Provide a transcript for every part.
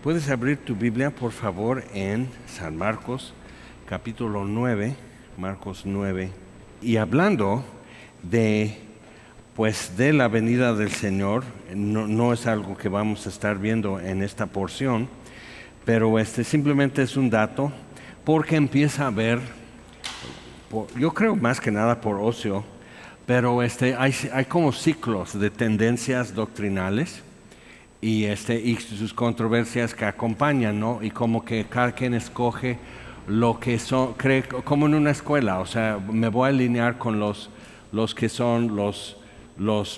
Puedes abrir tu Biblia, por favor, en San Marcos, capítulo 9, Marcos 9. Y hablando de la venida del Señor, no es algo que vamos a estar viendo en esta porción, pero simplemente es un dato, porque empieza a haber, yo creo más que nada por ocio, pero hay como ciclos de tendencias doctrinales y sus controversias que acompañan, ¿no? Y como que cada quien escoge lo que cree, como en una escuela, o sea, me voy a alinear con los que son los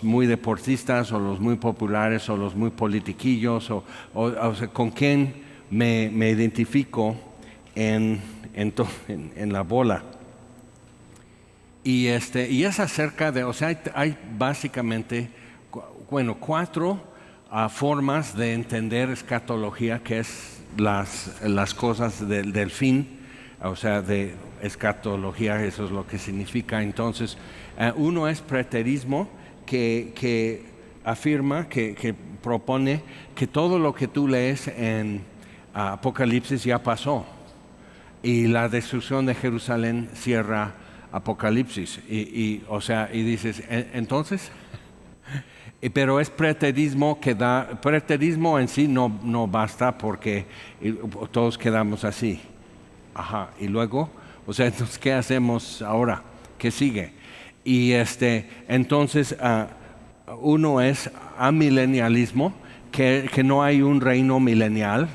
muy deportistas o los muy populares o los muy politiquillos o sea, con quién me identifico en la bola. Y es acerca de, o sea, hay básicamente, cuatro formas de entender escatología, que es las cosas del fin, o sea, de escatología, eso es lo que significa. Entonces, uno es preterismo, que afirma, que propone que todo lo que tú lees en Apocalipsis ya pasó, y la destrucción de Jerusalén cierra Apocalipsis, y dices, entonces, pero es preterismo preterismo en sí no basta, porque todos quedamos así. Ajá, y luego, o sea, entonces, ¿qué hacemos ahora? ¿Qué sigue? Y entonces, uno es amilenialismo, que no hay un reino milenial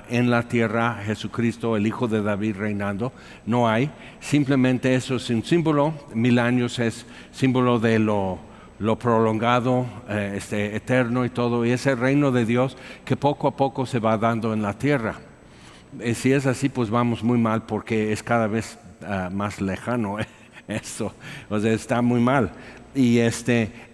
en la tierra, Jesucristo, el Hijo de David reinando, no hay. Simplemente eso es un símbolo. 1000 años es símbolo de lo prolongado, eterno y todo, y es el reino de Dios que poco a poco se va dando en la tierra. Si es así, pues vamos muy mal, porque es cada vez más lejano eso, o sea, está muy mal. Y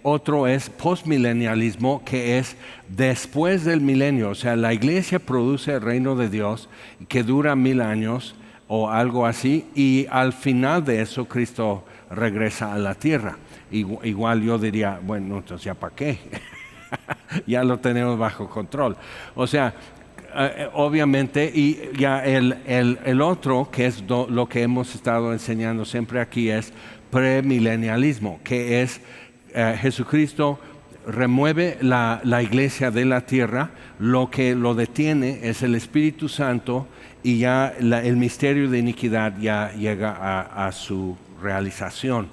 otro es postmilenialismo, que es después del milenio, o sea, la iglesia produce el reino de Dios que dura 1000 años o algo así, y al final de eso Cristo regresa a la tierra. Igual yo diría, bueno, entonces ya para qué, ya lo tenemos bajo control. O sea, obviamente, y ya el otro, que es lo que hemos estado enseñando siempre aquí, es premilenialismo, que es Jesucristo remueve la iglesia de la tierra, lo que lo detiene es el Espíritu Santo, y ya el misterio de iniquidad ya llega a su realización.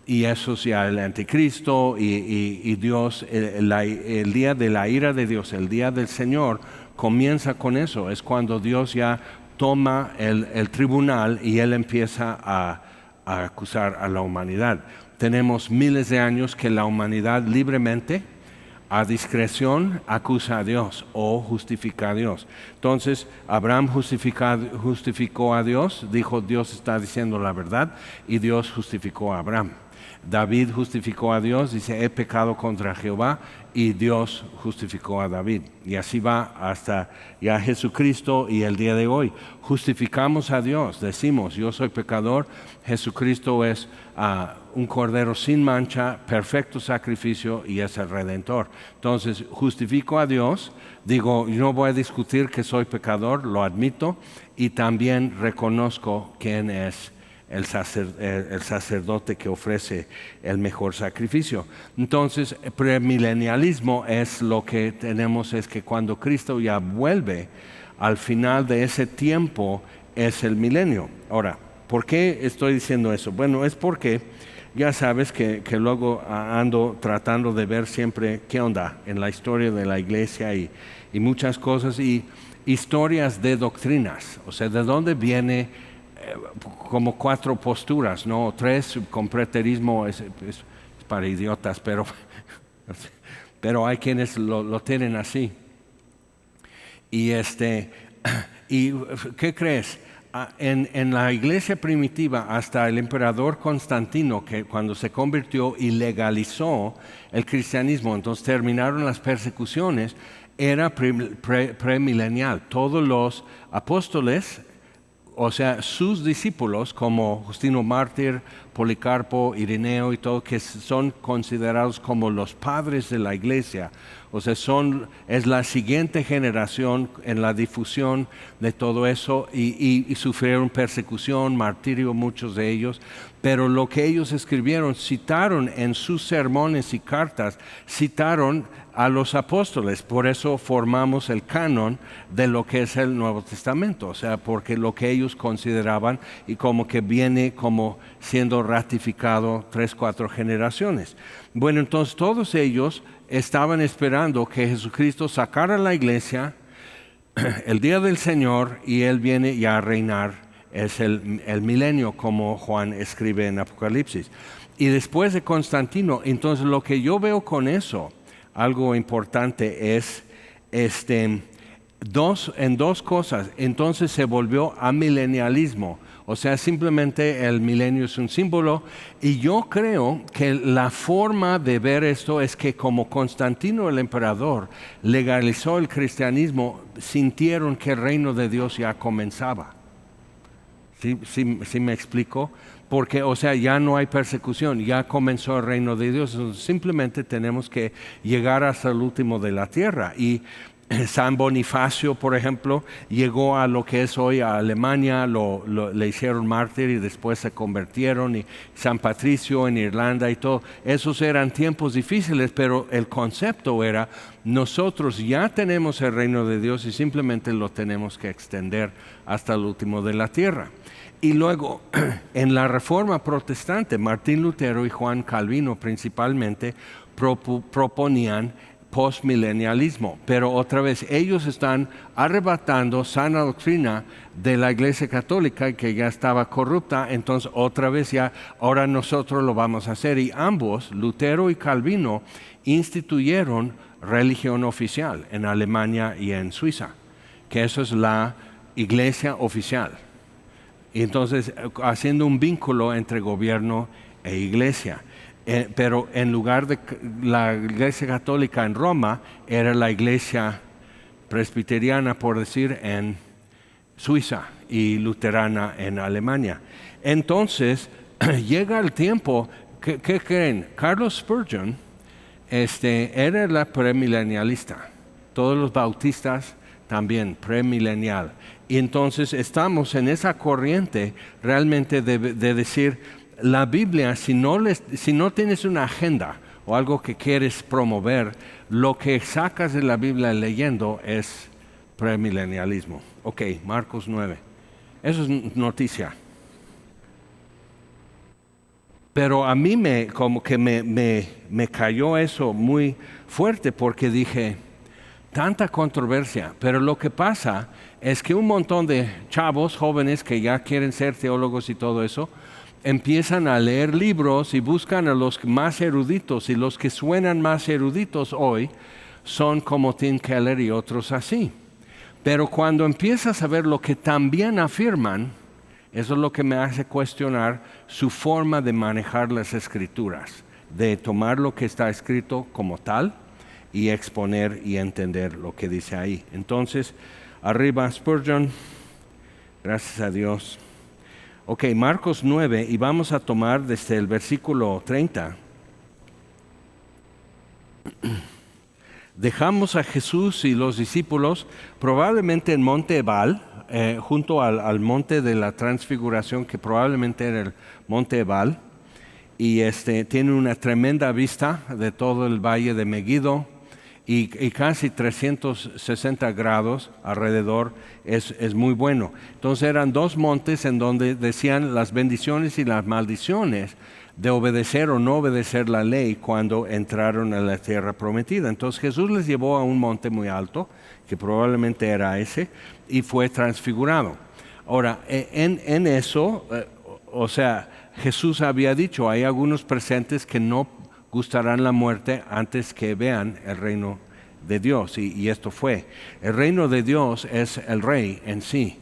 Y eso es ya el anticristo y Dios, el día de la ira de Dios, el día del Señor, comienza con eso. Es cuando Dios ya toma el tribunal y Él empieza a acusar a la humanidad. Tenemos miles de años que la humanidad libremente, a discreción, acusa a Dios o justifica a Dios. Entonces, Abraham justificó a Dios, dijo, Dios está diciendo la verdad, y Dios justificó a Abraham. David justificó a Dios, dice, he pecado contra Jehová, y Dios justificó a David. Y así va hasta ya Jesucristo y el día de hoy. Justificamos a Dios, decimos, yo soy pecador, Jesucristo es un cordero sin mancha, perfecto sacrificio, y es el Redentor. Entonces, justifico a Dios, digo, yo no voy a discutir que soy pecador, lo admito, y también reconozco quién es el sacerdote que ofrece el mejor sacrificio. Entonces, premilenialismo es lo que tenemos, es que cuando Cristo ya vuelve, al final de ese tiempo es el milenio. Ahora, ¿por qué estoy diciendo eso? Bueno, es porque ya sabes que luego ando tratando de ver siempre qué onda en la historia de la iglesia y muchas cosas, y historias de doctrinas, o sea, de dónde viene como 4 posturas, ¿no? 3 con preterismo, es para idiotas, pero hay quienes lo tienen así. Y ¿y qué crees? En la iglesia primitiva, hasta el emperador Constantino, que cuando se convirtió y legalizó el cristianismo, entonces terminaron las persecuciones, era premilenial. Todos los apóstoles, o sea, sus discípulos, como Justino Mártir, Policarpo, Ireneo y todo, que son considerados como los padres de la iglesia. O sea, es la siguiente generación en la difusión de todo eso y sufrieron persecución, martirio, muchos de ellos. Pero lo que ellos escribieron, citaron en sus sermones y cartas, citaron a los apóstoles. Por eso formamos el canon de lo que es el Nuevo Testamento. O sea, porque lo que ellos consideraban y como que viene como siendo ratificado 3, 4 generaciones. Bueno, entonces todos ellos estaban esperando que Jesucristo sacara la iglesia el día del Señor y Él viene ya a reinar. Es el milenio, como Juan escribe en Apocalipsis. Y después de Constantino, entonces lo que yo veo con eso, algo importante es en dos cosas. Entonces se volvió amilenialismo. O sea, simplemente el milenio es un símbolo. Y yo creo que la forma de ver esto es que como Constantino el emperador legalizó el cristianismo, sintieron que el reino de Dios ya comenzaba. ¿Sí me explico? Porque, o sea, ya no hay persecución, ya comenzó el reino de Dios. Simplemente tenemos que llegar hasta el último de la tierra. Y San Bonifacio, por ejemplo, llegó a lo que es hoy a Alemania, le hicieron mártir y después se convirtieron. Y San Patricio en Irlanda y todo. Esos eran tiempos difíciles, pero el concepto era, nosotros ya tenemos el reino de Dios y simplemente lo tenemos que extender hasta el último de la tierra. Y luego, en la Reforma Protestante, Martín Lutero y Juan Calvino principalmente proponían postmilenialismo, pero otra vez ellos están arrebatando sana doctrina de la Iglesia Católica que ya estaba corrupta, entonces otra vez ya, ahora nosotros lo vamos a hacer. Y ambos, Lutero y Calvino, instituyeron religión oficial en Alemania y en Suiza, que eso es la iglesia oficial. Y entonces, haciendo un vínculo entre gobierno e iglesia. Pero en lugar de la iglesia católica en Roma, era la iglesia presbiteriana, por decir, en Suiza y luterana en Alemania. Entonces, llega el tiempo, ¿qué creen? Carlos Spurgeon era la premilenialista. Todos los bautistas también, premilenial. Y entonces estamos en esa corriente realmente de decir, la Biblia, si no tienes una agenda o algo que quieres promover, lo que sacas de la Biblia leyendo es premilenialismo. Ok, Marcos 9. Eso es noticia. Pero a mí me cayó eso muy fuerte porque dije, tanta controversia, pero lo que pasa es que un montón de chavos jóvenes que ya quieren ser teólogos y todo eso, empiezan a leer libros y buscan a los más eruditos, y los que suenan más eruditos hoy son como Tim Keller y otros así. Pero cuando empiezas a ver lo que también afirman, eso es lo que me hace cuestionar su forma de manejar las escrituras, de tomar lo que está escrito como tal y exponer y entender lo que dice ahí. Entonces, arriba Spurgeon, gracias a Dios. Ok, Marcos 9, y vamos a tomar desde el versículo 30. Dejamos a Jesús y los discípulos probablemente en Monte Ebal, junto al monte de la transfiguración, que probablemente era el Monte Ebal, y tiene una tremenda vista de todo el valle de Megiddo, y casi 360 grados alrededor, es muy bueno. Entonces eran dos montes en donde decían las bendiciones y las maldiciones de obedecer o no obedecer la ley cuando entraron a la tierra prometida. Entonces Jesús les llevó a un monte muy alto, que probablemente era ese, y fue transfigurado. Ahora, en eso, o sea, Jesús había dicho, hay algunos presentes que no gustarán la muerte antes que vean el reino de Dios. Y esto fue. El reino de Dios es el rey en sí.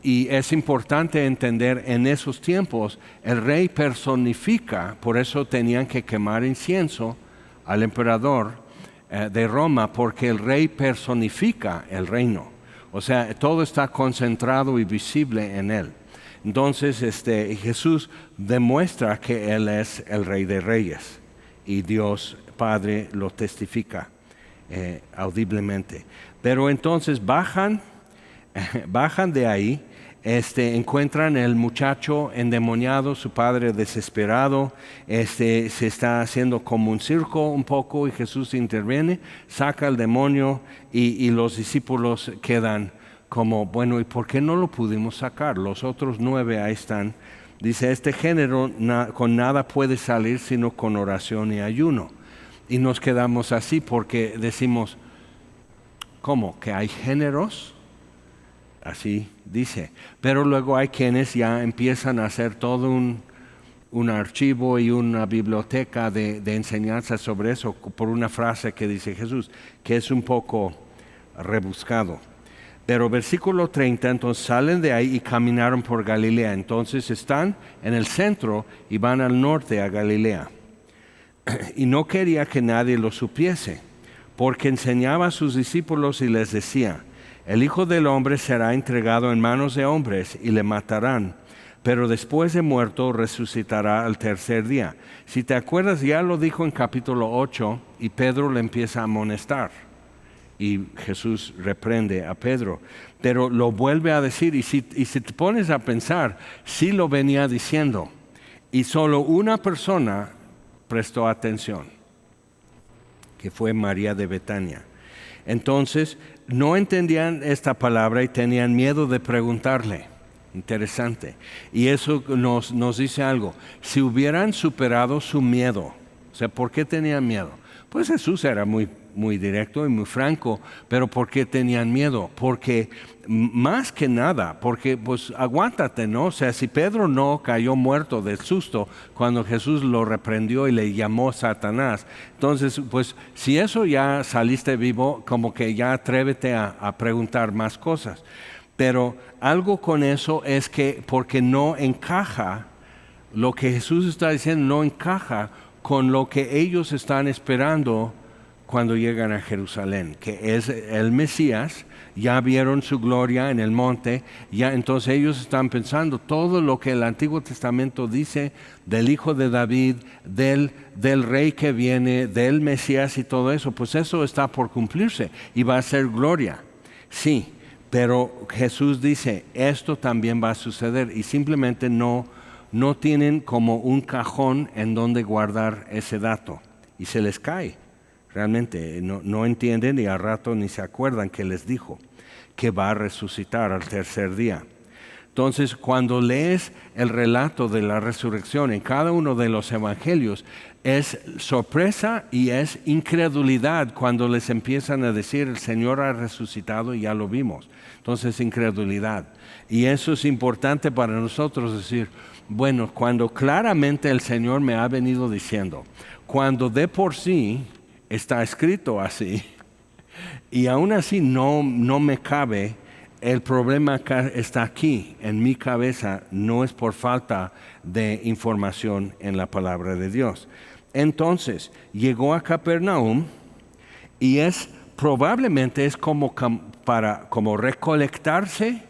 Y es importante entender en esos tiempos, el rey personifica, por eso tenían que quemar incienso al emperador de Roma, porque el rey personifica el reino. O sea, todo está concentrado y visible en él. Entonces Jesús demuestra que Él es el Rey de Reyes y Dios Padre lo testifica audiblemente. Pero entonces bajan de ahí, encuentran el muchacho endemoniado, su padre desesperado, se está haciendo como un circo un poco y Jesús interviene, saca el demonio y los discípulos quedan como, bueno, ¿y por qué no lo pudimos sacar? Los otros 9 ahí están. Dice, este género con nada puede salir sino con oración y ayuno. Y nos quedamos así porque decimos, ¿cómo? ¿Que hay géneros? Así dice. Pero luego hay quienes ya empiezan a hacer todo un archivo y una biblioteca de enseñanza sobre eso por una frase que dice Jesús, que es un poco rebuscado. Pero versículo 30, entonces salen de ahí y caminaron por Galilea. Entonces están en el centro y van al norte a Galilea. Y no quería que nadie lo supiese, porque enseñaba a sus discípulos y les decía, el Hijo del Hombre será entregado en manos de hombres y le matarán, pero después de muerto resucitará al tercer día. Si te acuerdas, ya lo dijo en capítulo 8 y Pedro le empieza a amonestar. Y Jesús reprende a Pedro, pero lo vuelve a decir y si te pones a pensar, sí lo venía diciendo y solo una persona prestó atención, que fue María de Betania. Entonces no entendían esta palabra y tenían miedo de preguntarle. Interesante. Y eso nos dice algo. Si hubieran superado su miedo, o sea, ¿por qué tenían miedo? Pues Jesús era muy directo y muy franco, pero ¿por qué tenían miedo? Porque más que nada, porque pues aguántate, ¿no? O sea, si Pedro no cayó muerto del susto cuando Jesús lo reprendió y le llamó Satanás, entonces pues si eso ya saliste vivo, como que ya atrévete a preguntar más cosas. Pero algo con eso es que porque no encaja, lo que Jesús está diciendo no encaja con lo que ellos están esperando cuando llegan a Jerusalén, que es el Mesías. Ya vieron su gloria en el monte, ya entonces ellos están pensando todo lo que el Antiguo Testamento dice del Hijo de David, del Rey que viene, del Mesías y todo eso, pues eso está por cumplirse y va a ser gloria. Sí, pero Jesús dice, esto también va a suceder y simplemente no tienen como un cajón en donde guardar ese dato y se les cae. Realmente no entienden y al rato ni se acuerdan que les dijo que va a resucitar al tercer día. Entonces, cuando lees el relato de la resurrección en cada uno de los evangelios, es sorpresa y es incredulidad cuando les empiezan a decir el Señor ha resucitado y ya lo vimos. Entonces, incredulidad. Y eso es importante para nosotros decir, bueno, cuando claramente el Señor me ha venido diciendo, cuando de por sí está escrito así, y aún así no me cabe, el problema está aquí, en mi cabeza, no es por falta de información en la palabra de Dios. Entonces, llegó a Capernaum y probablemente es como recolectarse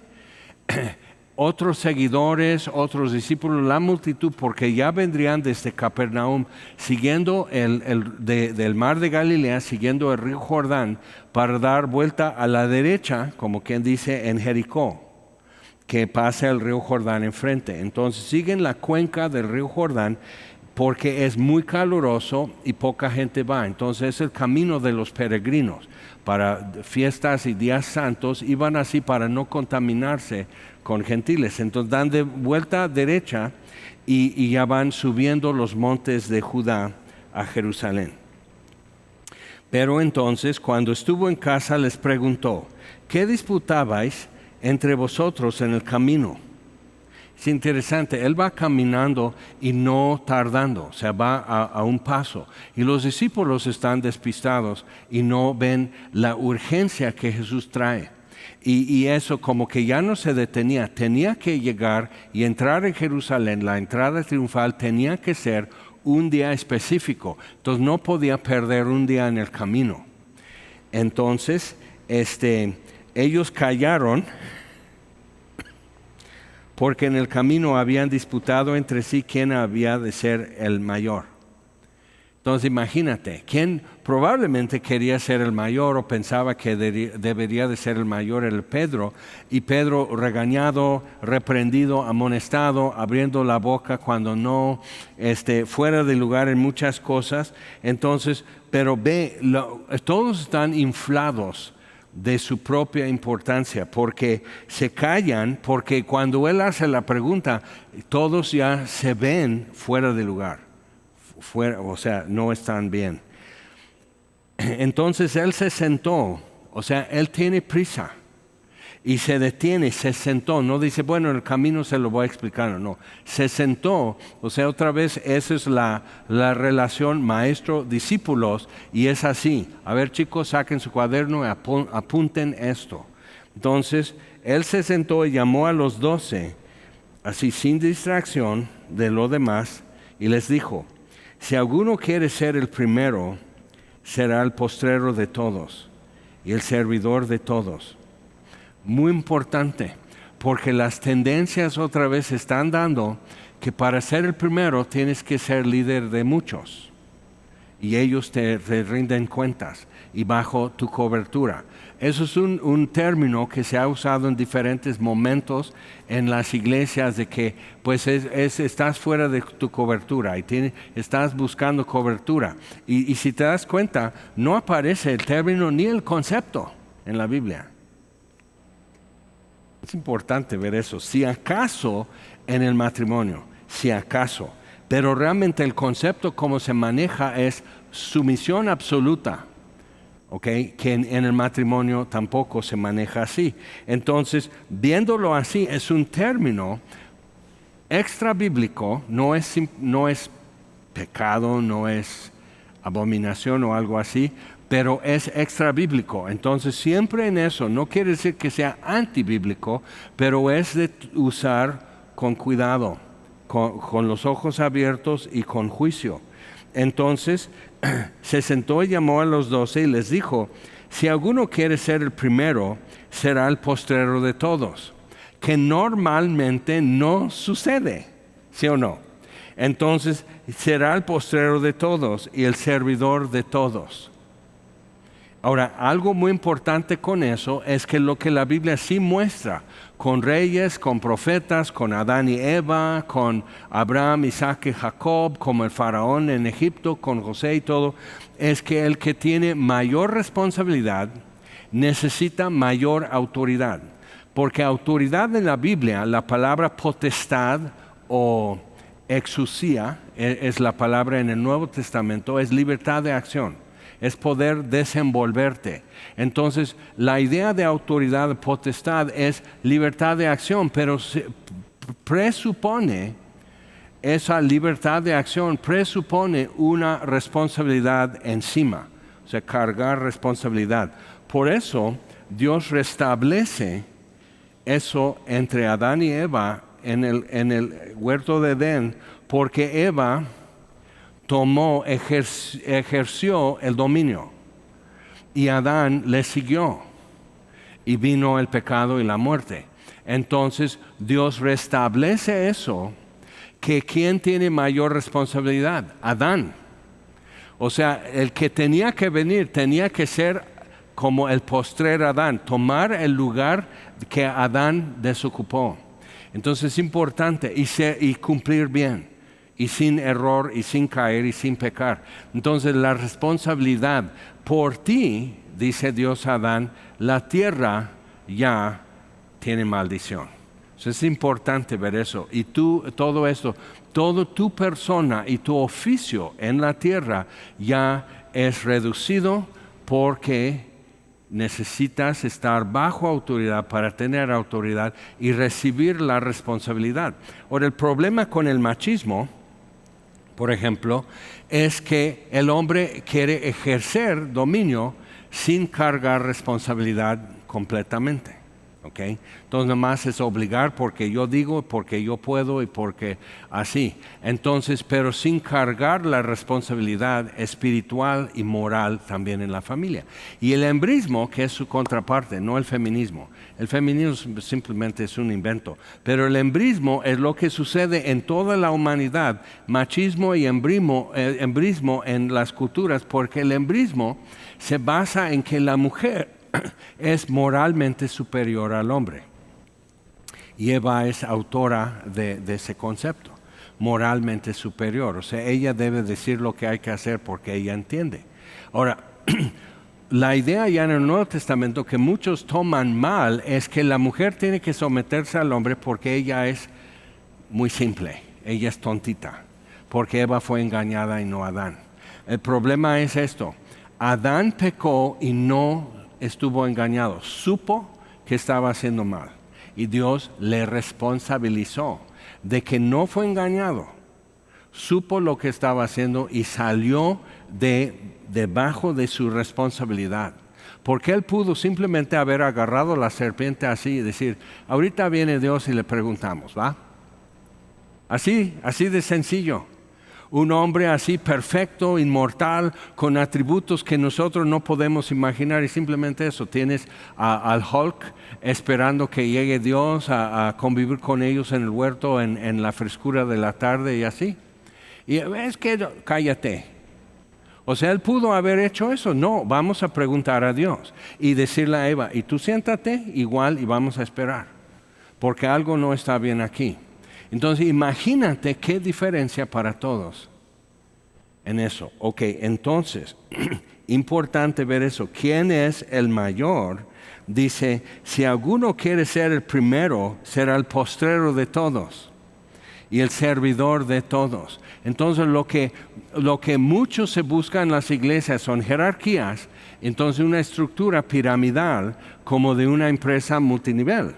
otros seguidores, otros discípulos, la multitud, porque ya vendrían desde Capernaum, siguiendo del mar de Galilea, siguiendo el río Jordán, para dar vuelta a la derecha, como quien dice, en Jericó, que pasa el río Jordán enfrente. Entonces siguen la cuenca del río Jordán, porque es muy caluroso y poca gente va. Entonces es el camino de los peregrinos. Para fiestas y días santos iban así para no contaminarse con gentiles. Entonces dan de vuelta derecha y ya van subiendo los montes de Judá a Jerusalén. Pero entonces cuando estuvo en casa les preguntó, ¿qué disputabais entre vosotros en el camino? Es interesante, él va caminando y no tardando, o sea, va a un paso. Y los discípulos están despistados y no ven la urgencia que Jesús trae. Y eso como que ya no se detenía, tenía que llegar y entrar en Jerusalén. La entrada triunfal tenía que ser un día específico, entonces no podía perder un día en el camino. Entonces, ellos callaron porque en el camino habían disputado entre sí quién había de ser el mayor. Entonces imagínate, quién probablemente quería ser el mayor o pensaba que debería de ser el mayor era Pedro, y Pedro regañado, reprendido, amonestado, abriendo la boca cuando no, fuera de lugar en muchas cosas. Entonces, pero todos están inflados de su propia importancia, porque se callan, porque cuando él hace la pregunta, todos ya se ven fuera de lugar. O sea, no están bien. Entonces él se sentó, o sea, él tiene prisa y se detiene, se sentó, no dice, bueno, en el camino se lo voy a explicar, no, se sentó, o sea, otra vez esa es la relación maestro-discípulos, y es así. A ver, chicos, saquen su cuaderno y apunten esto. Entonces, él se sentó y llamó a los 12, así sin distracción de lo demás, y les dijo: si alguno quiere ser el primero, será el postrero de todos y el servidor de todos. Muy importante, porque las tendencias otra vez están dando que para ser el primero tienes que ser líder de muchos, y ellos te rinden cuentas y bajo tu cobertura. Eso es un término que se ha usado en diferentes momentos en las iglesias, de que pues estás fuera de tu cobertura y estás buscando cobertura. Y si te das cuenta, no aparece el término ni el concepto en la Biblia. Es importante ver eso. Si acaso en el matrimonio, si acaso, pero realmente el concepto como se maneja es sumisión absoluta. Okay, que en el matrimonio tampoco se maneja así. Entonces, viéndolo así, es un término extra bíblico, no es pecado, no es abominación o algo así, pero es extra bíblico. Entonces, siempre en eso, no quiere decir que sea antibíblico, pero es de usar con cuidado, con los ojos abiertos y con juicio. Entonces se sentó y llamó a los 12 y les dijo: si alguno quiere ser el primero, será el postrero de todos, que normalmente no sucede, ¿sí o no? Entonces será el postrero de todos y el servidor de todos. Ahora, algo muy importante con eso es que lo que la Biblia sí muestra, con reyes, con profetas, con Adán y Eva, con Abraham, Isaac y Jacob, como el faraón en Egipto, con José y todo, es que el que tiene mayor responsabilidad necesita mayor autoridad. Porque autoridad en la Biblia, la palabra potestad o exousia, es la palabra en el Nuevo Testamento, es libertad de acción. Es poder desenvolverte. Entonces, la idea de autoridad, potestad, es libertad de acción, pero presupone, esa libertad de acción presupone una responsabilidad encima, o sea, cargar responsabilidad. Por eso, Dios restablece eso entre Adán y Eva en el huerto de Edén, porque Eva ejerció el dominio y Adán le siguió, y vino el pecado y la muerte. Entonces Dios restablece eso, que ¿quién tiene mayor responsabilidad? Adán. O sea, el que tenía que venir tenía que ser como el postrer Adán, tomar el lugar que Adán desocupó. Entonces es importante y cumplir bien, y sin error, y sin caer, y sin pecar. Entonces la responsabilidad por ti, dice Dios a Adán, la tierra ya tiene maldición. Entonces es importante ver eso. Y tú, todo esto, toda tu persona y tu oficio en la tierra ya es reducido, porque necesitas estar bajo autoridad para tener autoridad y recibir la responsabilidad. Ahora, el problema con el machismo, por ejemplo, es que el hombre quiere ejercer dominio sin cargar responsabilidad completamente. ¿ok? Entonces, nada más es obligar porque yo digo, porque yo puedo y porque así. Entonces, pero sin cargar la responsabilidad espiritual y moral también en la familia. Y el embrismo, que es su contraparte, no el feminismo. El feminismo simplemente es un invento. Pero el embrismo es lo que sucede en toda la humanidad. Machismo y embrismo en las culturas, porque el embrismo se basa en que la mujer es moralmente superior al hombre. Y Eva es autora de ese concepto, moralmente superior. O sea, ella debe decir lo que hay que hacer porque ella entiende. Ahora, la idea ya en el Nuevo Testamento que muchos toman mal es que la mujer tiene que someterse al hombre porque ella es muy simple, ella es tontita, porque Eva fue engañada y no Adán. El problema es esto: Adán pecó y no estuvo engañado, supo que estaba haciendo mal y Dios le responsabilizó de que no fue engañado, supo lo que estaba haciendo y salió debajo de su responsabilidad, porque él pudo simplemente haber agarrado la serpiente así y decir, ahorita viene Dios y le preguntamos, ¿va? Así de sencillo. Un hombre así perfecto, inmortal, con atributos que nosotros no podemos imaginar, y simplemente eso, tienes al Hulk esperando que llegue Dios a convivir con ellos en el huerto en la frescura de la tarde y así. Y es que, cállate. O sea, él pudo haber hecho eso. No, vamos a preguntar a Dios y decirle a Eva, y tú siéntate igual y vamos a esperar, porque algo no está bien aquí. Entonces, imagínate qué diferencia para todos en eso. Ok, entonces, importante ver eso. ¿Quién es el mayor? Dice, si alguno quiere ser el primero, será el postrero de todos y el servidor de todos. Entonces, lo que muchos se buscan en las iglesias son jerarquías, entonces una estructura piramidal como de una empresa multinivel,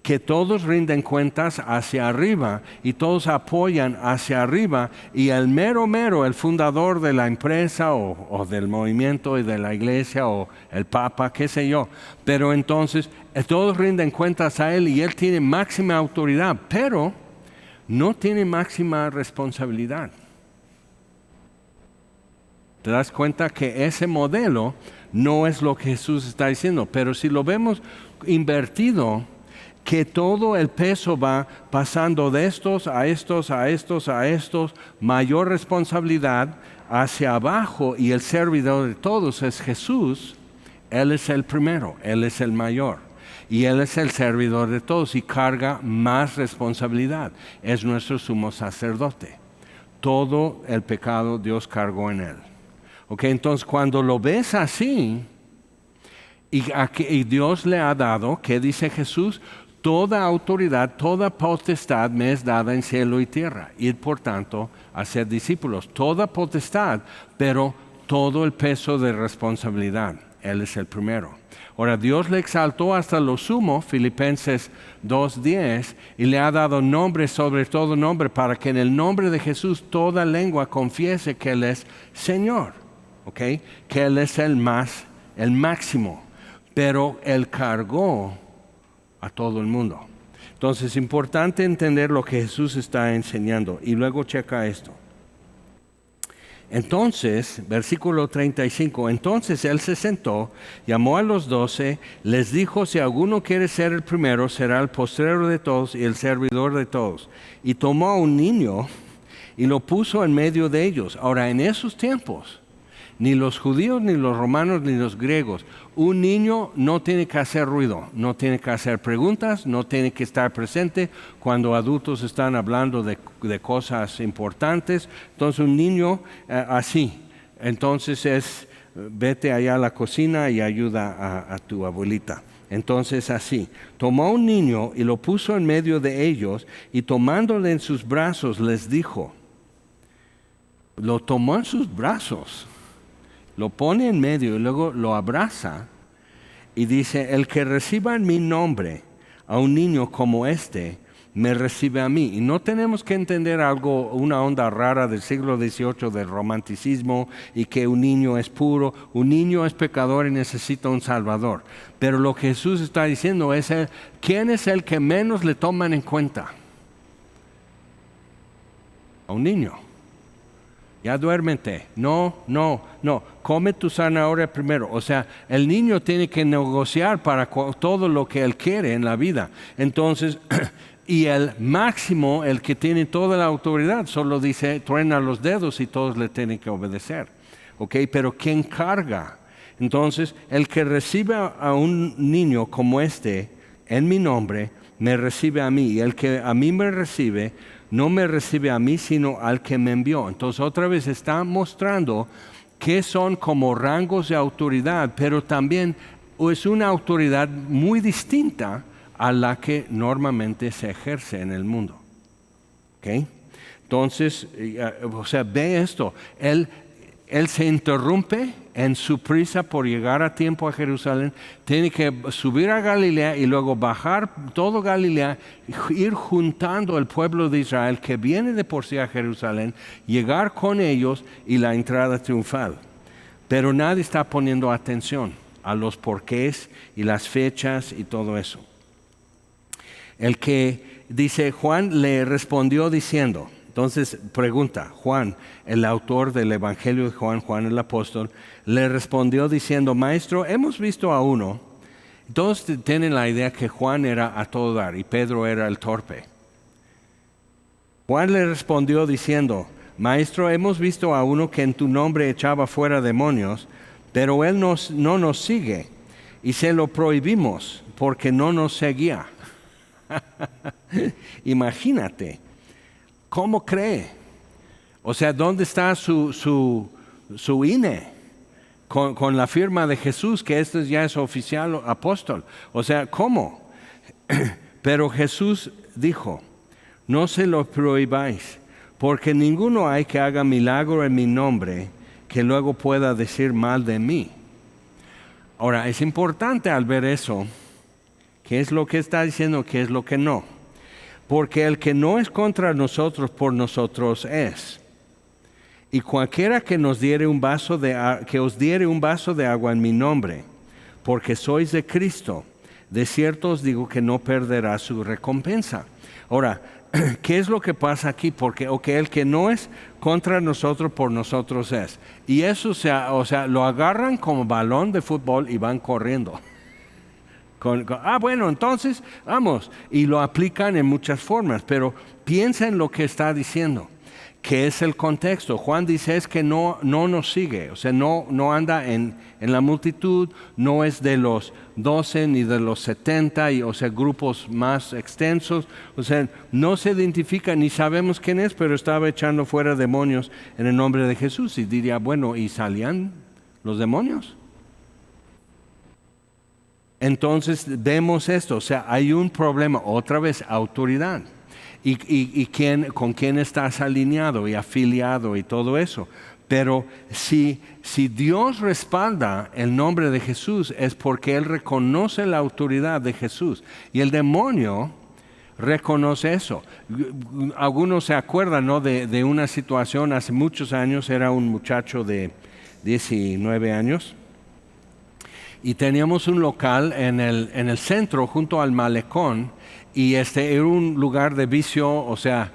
que todos rinden cuentas hacia arriba y todos apoyan hacia arriba, y el mero, el fundador de la empresa o del movimiento y de la iglesia o el papa, qué sé yo, pero entonces todos rinden cuentas a él y él tiene máxima autoridad, pero no tiene máxima responsabilidad. ¿Te das cuenta que ese modelo no es lo que Jesús está diciendo? Pero si lo vemos invertido, que todo el peso va pasando de estos a estos, a estos, a estos, mayor responsabilidad hacia abajo, y el servidor de todos es Jesús. Él es el primero, Él es el mayor, y Él es el servidor de todos y carga más responsabilidad. Es nuestro sumo sacerdote. Todo el pecado Dios cargó en Él. Ok, entonces cuando lo ves así, y Dios le ha dado, ¿qué dice Jesús? Toda autoridad, toda potestad me es dada en cielo y tierra. Ir, por tanto, a ser discípulos. Toda potestad, pero todo el peso de responsabilidad. Él es el primero. Ahora, Dios le exaltó hasta lo sumo, Filipenses 2:10, y le ha dado nombre sobre todo nombre, para que en el nombre de Jesús toda lengua confiese que Él es Señor. ¿Ok? Que Él es el máximo. Pero Él cargó a todo el mundo. Entonces es importante entender lo que Jesús está enseñando. Y luego checa esto. Entonces, versículo 35, entonces Él se sentó, llamó a los 12, les dijo, si alguno quiere ser el primero, será el postrero de todos y el servidor de todos. Y tomó a un niño y lo puso en medio de ellos. Ahora, en esos tiempos, ni los judíos, ni los romanos, ni los griegos, un niño no tiene que hacer ruido, no tiene que hacer preguntas, no tiene que estar presente cuando adultos están hablando de cosas importantes. Entonces un niño así, entonces es, vete allá a la cocina y ayuda a tu abuelita. Entonces así, tomó un niño y lo puso en medio de ellos, y tomándole en sus brazos les dijo, lo tomó en sus brazos, lo pone en medio y luego lo abraza y dice, el que reciba en mi nombre a un niño como este, me recibe a mí. Y no tenemos que entender algo, una onda rara del siglo XVIII del romanticismo y que un niño es puro, un niño es pecador y necesita un salvador. Pero lo que Jesús está diciendo es, ¿quién es el que menos le toman en cuenta? A un niño. Ya duérmete. No. Come tu zanahoria primero. O sea, el niño tiene que negociar para todo lo que él quiere en la vida. Entonces, y el máximo, el que tiene toda la autoridad, solo dice, truena los dedos y todos le tienen que obedecer. ¿Ok? Pero ¿quién carga? Entonces, el que recibe a un niño como este, en mi nombre, me recibe a mí. Y el que a mí me recibe, no me recibe a mí, sino al que me envió. Entonces, otra vez está mostrando que son como rangos de autoridad, pero también es una autoridad muy distinta a la que normalmente se ejerce en el mundo. ¿Okay? Entonces, o sea, ve esto. Él se interrumpe en su prisa por llegar a tiempo a Jerusalén, tiene que subir a Galilea y luego bajar todo Galilea, ir juntando el pueblo de Israel que viene de por sí a Jerusalén, llegar con ellos y la entrada triunfal. Pero nadie está poniendo atención a los porqués y las fechas y todo eso. El que dice, Juan le respondió diciendo, entonces pregunta, Juan, el autor del Evangelio de Juan, Juan el apóstol, le respondió diciendo, Maestro, hemos visto a uno. Todos tienen la idea que Juan era a todo dar y Pedro era el torpe. Juan le respondió diciendo, Maestro, hemos visto a uno que en tu nombre echaba fuera demonios, pero él no nos sigue y se lo prohibimos porque no nos seguía. Imagínate, ¿cómo cree? O sea, ¿dónde está su INE? Con la firma de Jesús, que este ya es oficial apóstol. O sea, ¿cómo? Pero Jesús dijo, no se lo prohibáis, porque ninguno hay que haga milagro en mi nombre que luego pueda decir mal de mí. Ahora, es importante al ver eso, qué es lo que está diciendo, qué es lo que no. Porque el que no es contra nosotros, por nosotros es. Y cualquiera que os diere un vaso de agua en mi nombre, porque sois de Cristo, de cierto os digo que no perderá su recompensa. Ahora, ¿qué es lo que pasa aquí? Porque el que no es contra nosotros, por nosotros es. Y eso, o sea, lo agarran como balón de fútbol y van corriendo. Bueno, entonces, vamos. Y lo aplican en muchas formas, pero piensa en lo que está diciendo. ¿Qué es el contexto? Juan dice es que no nos sigue, o sea, no anda en la multitud, no es de los 12 ni de los 70, o sea, grupos más extensos, o sea, no se identifica ni sabemos quién es, pero estaba echando fuera demonios en el nombre de Jesús y diría, bueno, ¿y salían los demonios? Entonces vemos esto, o sea, hay un problema, otra vez, autoridad. Y con quién estás alineado y afiliado y todo eso. Pero si Dios respalda el nombre de Jesús es porque Él reconoce la autoridad de Jesús. Y el demonio reconoce eso. Algunos se acuerdan, ¿no?, de una situación hace muchos años, era un muchacho de 19 años. Y teníamos un local en el centro junto al malecón. Y era un lugar de vicio, o sea,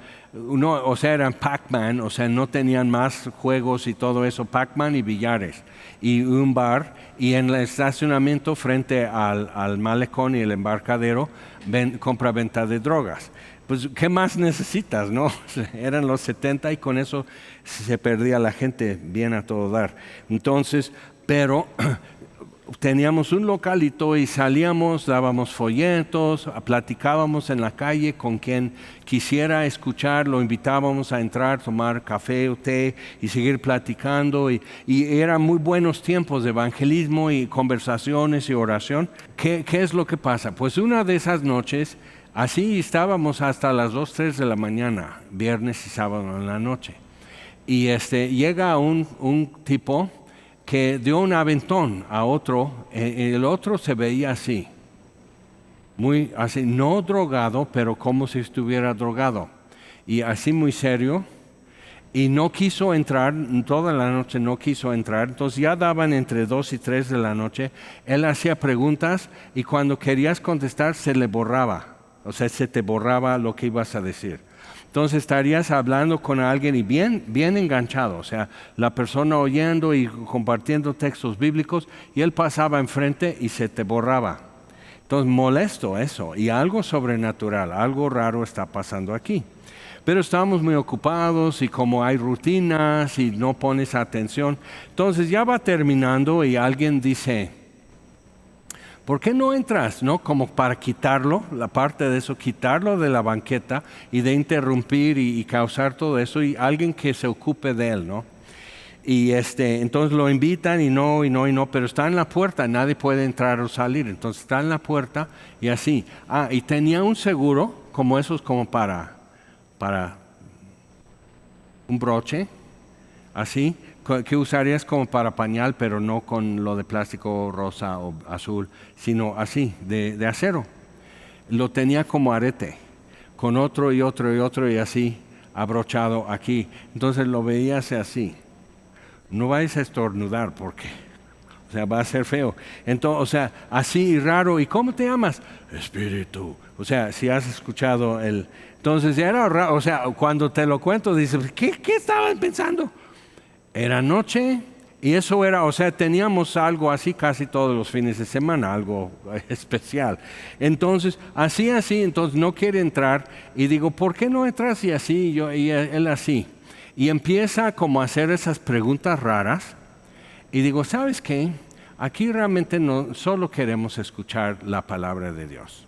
eran Pac-Man, o sea, no tenían más juegos y todo eso, Pac-Man y billares, y un bar, y en el estacionamiento frente al malecón y el embarcadero, compra-venta de drogas. Pues, ¿qué más necesitas, no? Eran los 70 y con eso se perdía la gente bien a todo dar. Entonces, pero teníamos un localito y salíamos, dábamos folletos, platicábamos en la calle con quien quisiera escuchar, lo invitábamos a entrar, tomar café o té y seguir platicando. Y eran muy buenos tiempos de evangelismo y conversaciones y oración. ¿Qué es lo que pasa? Pues una de esas noches, así estábamos hasta las 2, 3 de la mañana, viernes y sábado en la noche. Y llega un tipo que dio un aventón a otro, el otro se veía así. muy así, no drogado, pero como si estuviera drogado. Y así muy serio. Y no quiso entrar, toda la noche no quiso entrar. Entonces ya daban entre 2 y 3 de la noche. Él hacía preguntas y cuando querías contestar se le borraba. O sea, se te borraba lo que ibas a decir. Entonces estarías hablando con alguien y bien enganchado. O sea, la persona oyendo y compartiendo textos bíblicos y él pasaba enfrente y se te borraba. Entonces molesto eso y algo sobrenatural, algo raro está pasando aquí. Pero estamos muy ocupados y como hay rutinas y no pones atención, entonces ya va terminando y alguien dice, ¿por qué no entras? ¿No? Como para quitarlo, la parte de eso, quitarlo de la banqueta y de interrumpir y causar todo eso y alguien que se ocupe de él, ¿no? Y entonces lo invitan y no, pero está en la puerta, nadie puede entrar o salir, entonces está en la puerta y así. Y tenía un seguro, como esos como para un broche, así, que usarías como para pañal, pero no con lo de plástico rosa o azul, sino así, de acero. Lo tenía como arete, con otro y otro y otro y así, abrochado aquí. Entonces lo veías así. No vais a estornudar porque, o sea, va a ser feo. Entonces, o sea, así raro. ¿Y cómo te llamas? Espíritu. O sea, si has escuchado el... Entonces era raro, o sea, cuando te lo cuento, dices, ¿qué estaban pensando? Era noche y eso era, o sea, teníamos algo así casi todos los fines de semana, algo especial. Entonces, así, entonces no quiere entrar y digo, ¿por qué no entras? Y así, y él así. Y empieza como a hacer esas preguntas raras y digo, ¿sabes qué? Aquí realmente no solo queremos escuchar la palabra de Dios.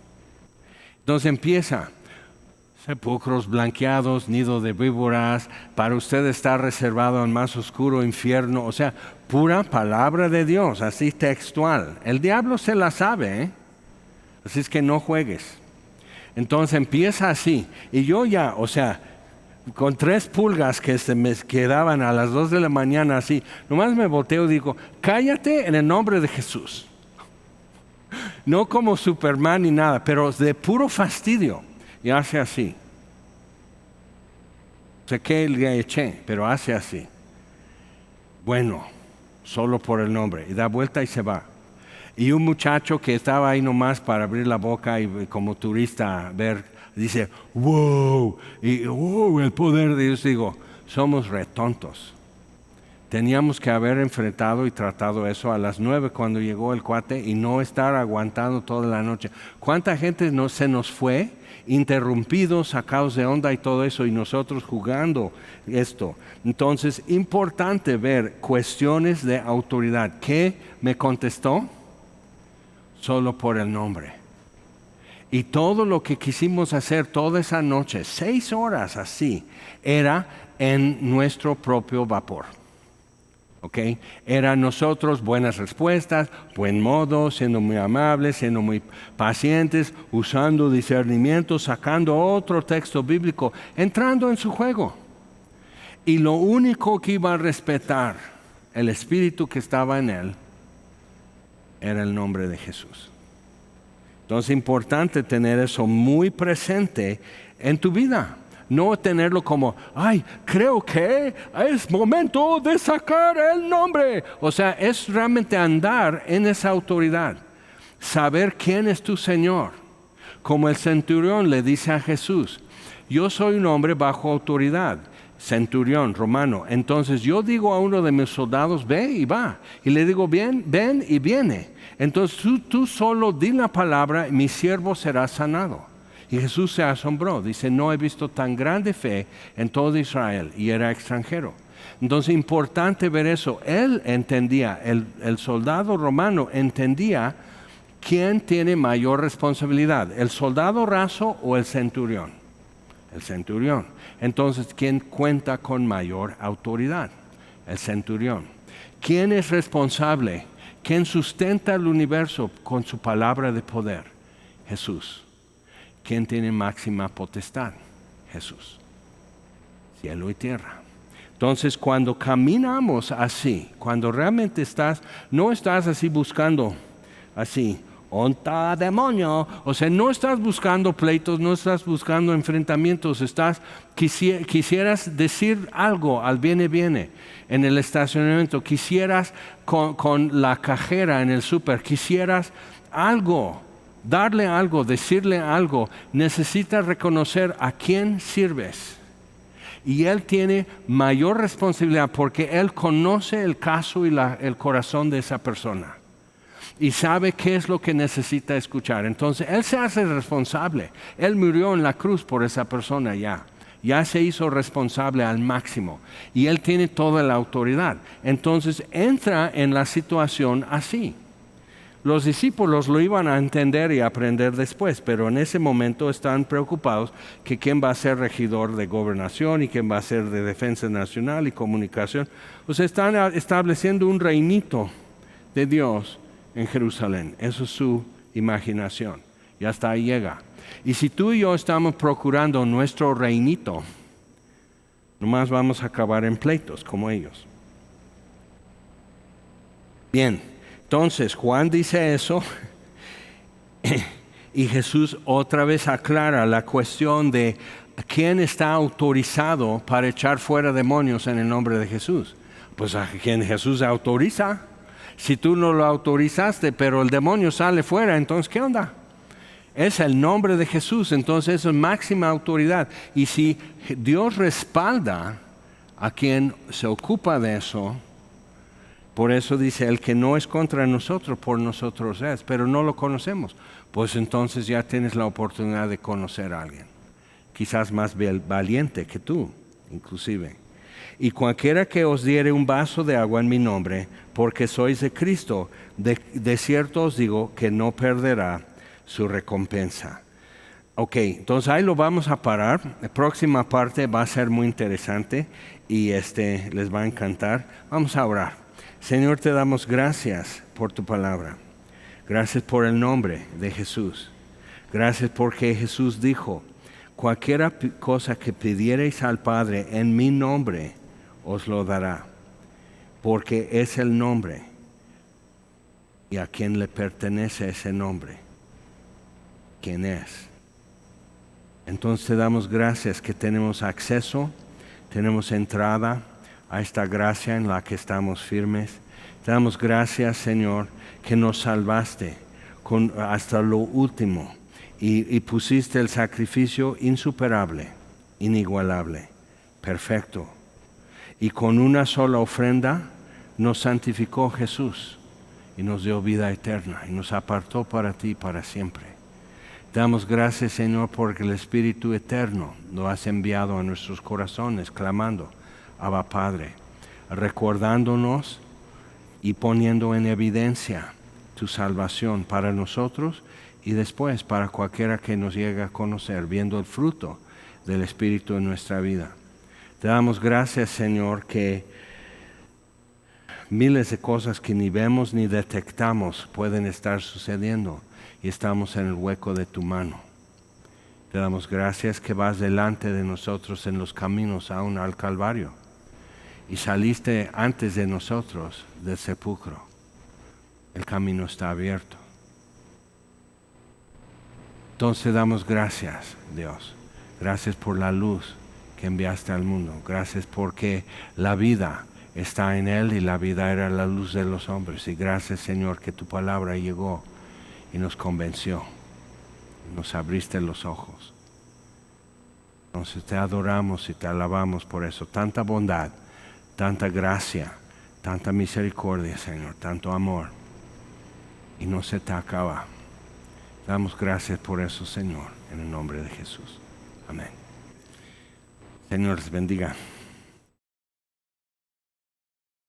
Entonces empieza, sepulcros blanqueados, nido de víboras, para usted está reservado al más oscuro infierno, o sea, pura palabra de Dios, así textual. El diablo se la sabe, ¿eh? Así es que no juegues. Entonces empieza así, y yo ya, o sea, con 3 pulgas que se me quedaban a las 2 de la mañana así, nomás me volteo y digo, cállate en el nombre de Jesús. No como Superman ni nada, pero de puro fastidio. Y hace así. Sé que le eché, pero hace así. Bueno, solo por el nombre. Y da vuelta y se va. Y un muchacho que estaba ahí nomás para abrir la boca y como turista ver, dice, wow, y wow, el poder de Dios. Digo, somos retontos. Teníamos que haber enfrentado y tratado eso a las 9 cuando llegó el cuate y no estar aguantando toda la noche. ¿Cuánta gente se nos fue, interrumpidos, sacados de onda y todo eso, y nosotros jugando esto? Entonces, importante ver cuestiones de autoridad. ¿Qué me contestó? Solo por el nombre. Y todo lo que quisimos hacer toda esa noche, 6 horas así, era en nuestro propio vapor. ¿Okay? Eran nosotros buenas respuestas, buen modo, siendo muy amables, siendo muy pacientes, usando discernimiento, sacando otro texto bíblico, entrando en su juego. Y lo único que iba a respetar el espíritu que estaba en él era el nombre de Jesús. Entonces es importante tener eso muy presente en tu vida. No tenerlo como, creo que es momento de sacar el nombre. O sea, es realmente andar en esa autoridad. Saber quién es tu Señor. Como el centurión le dice a Jesús, yo soy un hombre bajo autoridad. Centurión romano. Entonces yo digo a uno de mis soldados, ve y va. Y le digo, ven y viene. Entonces tú solo di la palabra y mi siervo será sanado. Y Jesús se asombró, dice, no he visto tan grande fe en todo Israel, y era extranjero. Entonces, importante ver eso. Él entendía, el soldado romano entendía quién tiene mayor responsabilidad, el soldado raso o el centurión. El centurión. Entonces, ¿quién cuenta con mayor autoridad? El centurión. ¿Quién es responsable? ¿Quién sustenta el universo con su palabra de poder? Jesús. ¿Quién tiene máxima potestad? Jesús. Cielo y tierra. Entonces, cuando caminamos así, cuando realmente no estás así buscando así, ¡Onta demonio! O sea, no estás buscando pleitos, no estás buscando enfrentamientos, quisieras decir algo al viene en el estacionamiento, quisieras con la cajera en el súper, quisieras algo, darle algo, decirle algo. Necesitas reconocer a quién sirves. Y Él tiene mayor responsabilidad porque Él conoce el caso y el corazón de esa persona. Y sabe qué es lo que necesita escuchar. Entonces Él se hace responsable. Él murió en la cruz por esa persona ya. Ya se hizo responsable al máximo. Y Él tiene toda la autoridad. Entonces entra en la situación así. Los discípulos lo iban a entender y aprender después, pero en ese momento están preocupados que quién va a ser regidor de gobernación y quién va a ser de defensa nacional y comunicación. O sea, están estableciendo un reinito de Dios en Jerusalén. Eso es su imaginación. Y hasta ahí llega. Y si tú y yo estamos procurando nuestro reinito, nomás vamos a acabar en pleitos como ellos. Bien. Entonces Juan dice eso y Jesús otra vez aclara la cuestión de quién está autorizado para echar fuera demonios en el nombre de Jesús. Pues a quien Jesús autoriza. Si tú no lo autorizaste, pero el demonio sale fuera, entonces ¿qué onda? Es el nombre de Jesús, entonces eso es máxima autoridad. Y si Dios respalda a quien se ocupa de eso, por eso dice, el que no es contra nosotros, por nosotros es, pero no lo conocemos. Pues entonces ya tienes la oportunidad de conocer a alguien, quizás más valiente que tú, inclusive. Y cualquiera que os diere un vaso de agua en mi nombre, porque sois de Cristo, de cierto os digo que no perderá su recompensa. Ok, entonces ahí lo vamos a parar. La próxima parte va a ser muy interesante y les va a encantar. Vamos a orar. Señor, te damos gracias por tu palabra. Gracias por el nombre de Jesús. Gracias porque Jesús dijo, cualquier cosa que pidierais al Padre en mi nombre, os lo dará. Porque es el nombre y a quien le pertenece ese nombre. ¿Quién es? Entonces te damos gracias que tenemos acceso, tenemos entrada a esta gracia en la que estamos firmes. Te damos gracias, Señor, que nos salvaste hasta lo último y pusiste el sacrificio insuperable, inigualable, perfecto. Y con una sola ofrenda nos santificó Jesús y nos dio vida eterna y nos apartó para ti para siempre. Te damos gracias, Señor, porque el Espíritu Eterno lo has enviado a nuestros corazones, clamando, Abba Padre, recordándonos y poniendo en evidencia tu salvación para nosotros y después para cualquiera que nos llegue a conocer, viendo el fruto del Espíritu en nuestra vida. Te damos gracias, Señor, que miles de cosas que ni vemos ni detectamos pueden estar sucediendo y estamos en el hueco de tu mano. Te damos gracias que vas delante de nosotros en los caminos aún al Calvario y saliste antes de nosotros del sepulcro. El camino está abierto. Entonces damos gracias, Dios. Gracias por la luz que enviaste al mundo. Gracias porque la vida está en Él y la vida era la luz de los hombres. Y gracias, Señor, que tu palabra llegó y nos convenció. Nos abriste los ojos. Entonces te adoramos y te alabamos por eso. Tanta bondad, tanta gracia, tanta misericordia, Señor, tanto amor. Y no se te acaba. Damos gracias por eso, Señor, en el nombre de Jesús. Amén. Señor les bendiga.